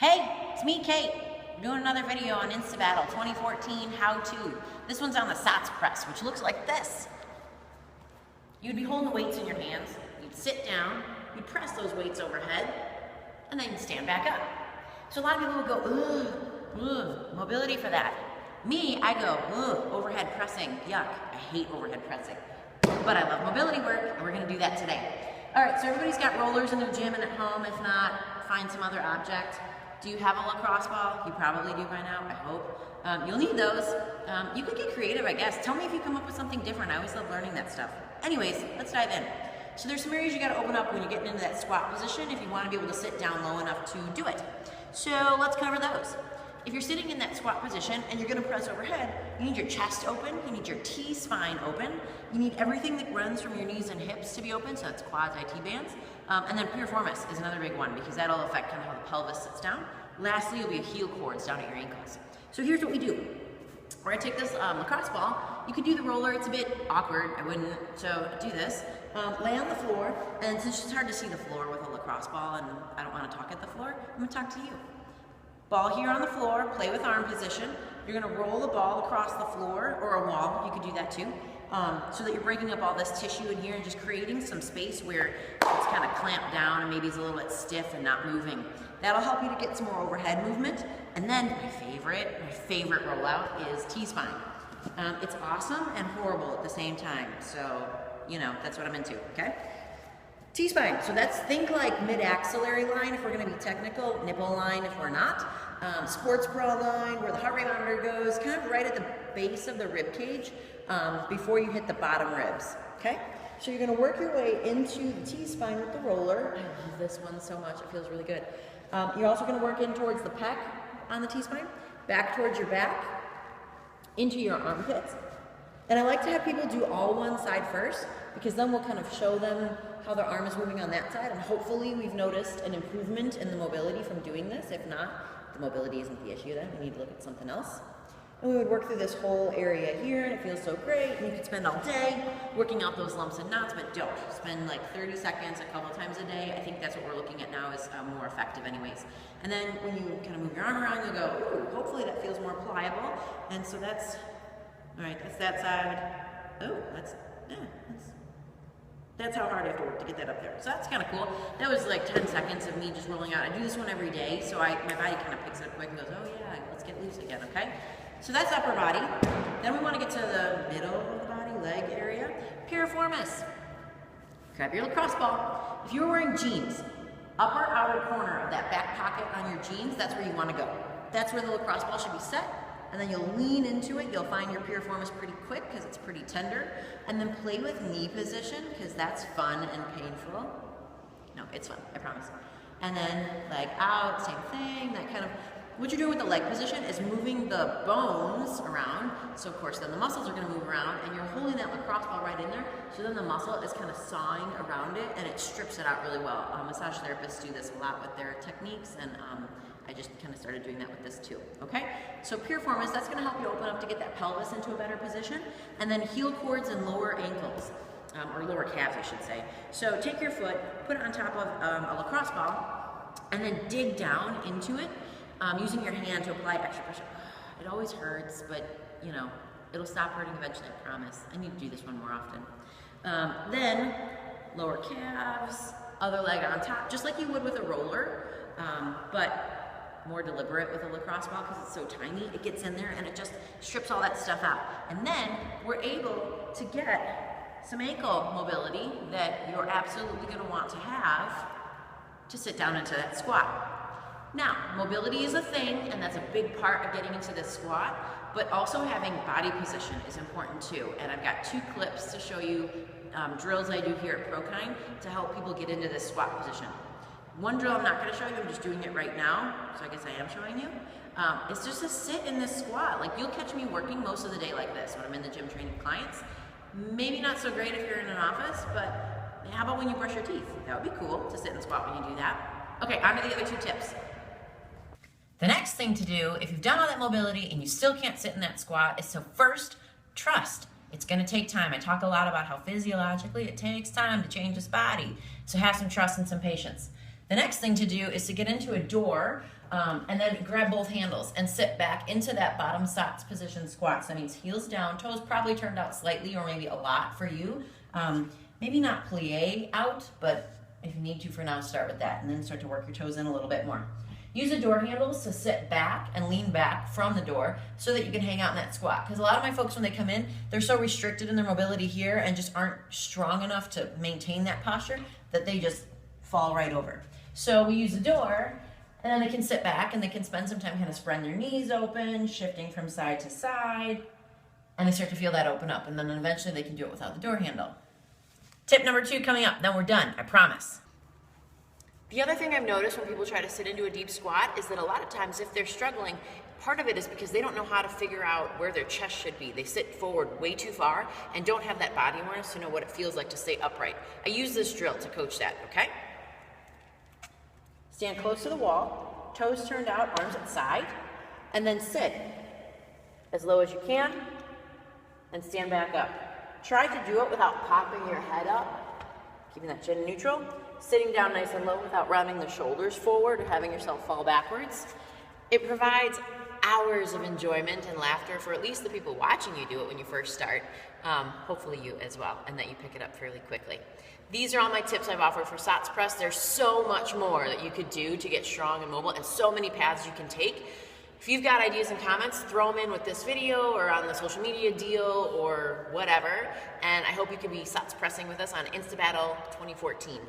Hey, it's me, Kate. I'm doing another video on Insta Battle 2014 how-to. This one's on the Sots press, which looks like this. You'd be holding the weights in your hands, you'd sit down, you'd press those weights overhead, and then you'd stand back up. So a lot of people would go, ugh, mobility for that. Me, I go, ugh, overhead pressing, yuck. I hate overhead pressing. But I love mobility work, and we're gonna do that today. All right, so everybody's got rollers in their gym and at home. If not, find some other object. Do you have a lacrosse ball? You probably do by now, I hope. You'll need those. You could get creative, I guess. Tell me if you come up with something different. I always love learning that stuff. Anyways, let's dive in. So there's some areas you gotta open up when you're getting into that squat position if you wanna be able to sit down low enough to do it. So let's cover those. If you're sitting in that squat position and you're gonna press overhead, you need your chest open, you need your T-spine open, you need everything that runs from your knees and hips to be open, so that's quads, IT bands, and then piriformis is another big one because that'll affect kind of how the pelvis sits down. Lastly, you'll be a heel cords down at your ankles. So here's what we do. We're gonna take this lacrosse ball. You could do the roller, it's a bit awkward, I wouldn't, so do this. Lay on the floor, and since it's hard to see the floor with a lacrosse ball and I don't wanna talk at the floor, I'm gonna talk to you. Ball here on the floor, play with arm position. You're gonna roll the ball across the floor or a wall, you could do that too, so that you're breaking up all this tissue in here and just creating some space where it's kind of clamped down and maybe it's a little bit stiff and not moving. That'll help you to get some more overhead movement. And then my favorite rollout is T-spine. It's awesome and horrible at the same time. So, you know, that's what I'm into, okay? T-spine, so that's, think like mid-axillary line if we're gonna be technical, nipple line if we're not. Sports bra line, where the heart rate monitor goes, kind of right at the base of the rib cage before you hit the bottom ribs, okay? So you're gonna work your way into the T-spine with the roller. I love this one so much, it feels really good. You're also gonna work in towards the pec on the T-spine, back towards your back, into your armpits. And I like to have people do all one side first, because then we'll kind of show them how their arm is moving on that side, and hopefully we've noticed an improvement in the mobility from doing this. If not, the mobility isn't the issue then, we need to look at something else. And we would work through this whole area here, and it feels so great, and you could spend all day working out those lumps and knots, but don't. Spend like 30 seconds a couple times a day. I think that's what we're looking at now is more effective anyways. And then when you kind of move your arm around, you'll go, ooh, hopefully that feels more pliable. And so that's, all right, that's that side. Oh, that's how hard I have to work to get that up there. So that's kind of cool. That was like 10 seconds of me just rolling out. I do this one every day, so my body kind of picks it up quick and goes, oh yeah, let's get loose again, okay? So that's upper body. Then we want to get to the middle of the body, leg area. Piriformis. Grab your lacrosse ball. If you're wearing jeans, upper outer corner of that back pocket on your jeans, that's where you want to go. That's where the lacrosse ball should be set. And then you'll lean into it. You'll find your piriformis pretty quick because it's pretty tender. And then play with knee position because that's fun and painful. No, it's fun, I promise. And then leg out, same thing, that kind of, what you're doing with the leg position is moving the bones around. So of course then the muscles are gonna move around and you're holding that lacrosse ball right in there. So then the muscle is kind of sawing around it and it strips it out really well. Massage therapists do this a lot with their techniques and I just kind of started doing that with this too, okay? So piriformis, that's gonna help you open up to get that pelvis into a better position. And then heel cords and lower ankles, or lower calves I should say. So take your foot, put it on top of a lacrosse ball, and then dig down into it. Using your hand to apply extra pressure. It always hurts, but you know, it'll stop hurting eventually, I promise. I need to do this one more often. Then, lower calves, other leg on top, just like you would with a roller, but more deliberate with a lacrosse ball because it's so tiny. It gets in there and it just strips all that stuff out. And then we're able to get some ankle mobility that you're absolutely gonna want to have to sit down into that squat. Now, mobility is a thing, and that's a big part of getting into this squat, but also having body position is important too. And I've got 2 clips to show you drills I do here at Prokind to help people get into this squat position. One drill I'm not gonna show you, I'm just doing it right now, so I guess I am showing you. It's just to sit in this squat. Like you'll catch me working most of the day like this when I'm in the gym training clients. Maybe not so great if you're in an office, but how about when you brush your teeth? That would be cool to sit in the squat when you do that. Okay, on to the other 2 tips. The next thing to do, if you've done all that mobility and you still can't sit in that squat, is to first trust. It's gonna take time. I talk a lot about how physiologically it takes time to change this body. So have some trust and some patience. The next thing to do is to get into a door and then grab both handles and sit back into that bottom Sots position squat. So that means heels down, toes probably turned out slightly or maybe a lot for you. Maybe not plie out, but if you need to for now, start with that and then start to work your toes in a little bit more. Use the door handles to sit back and lean back from the door so that you can hang out in that squat. Because a lot of my folks, when they come in, they're so restricted in their mobility here and just aren't strong enough to maintain that posture that they just fall right over. So we use the door, and then they can sit back and they can spend some time kind of spreading their knees open, shifting from side to side, and they start to feel that open up. And then eventually they can do it without the door handle. Tip number 2 coming up, then we're done, I promise. The other thing I've noticed when people try to sit into a deep squat is that a lot of times if they're struggling, part of it is because they don't know how to figure out where their chest should be. They sit forward way too far and don't have that body awareness to know what it feels like to stay upright. I use this drill to coach that, okay? Stand close to the wall, toes turned out, arms at the side, and then sit as low as you can and stand back up. Try to do it without popping your head up, keeping that chin neutral. Sitting down nice and low without rounding the shoulders forward or having yourself fall backwards. It provides hours of enjoyment and laughter for at least the people watching you do it when you first start, hopefully you as well, and that you pick it up fairly quickly. These are all my tips I've offered for Sots press. There's so much more that you could do to get strong and mobile and so many paths you can take. If you've got ideas and comments, throw them in with this video or on the social media deal or whatever, and I hope you can be Sots pressing with us on Insta Battle 2014.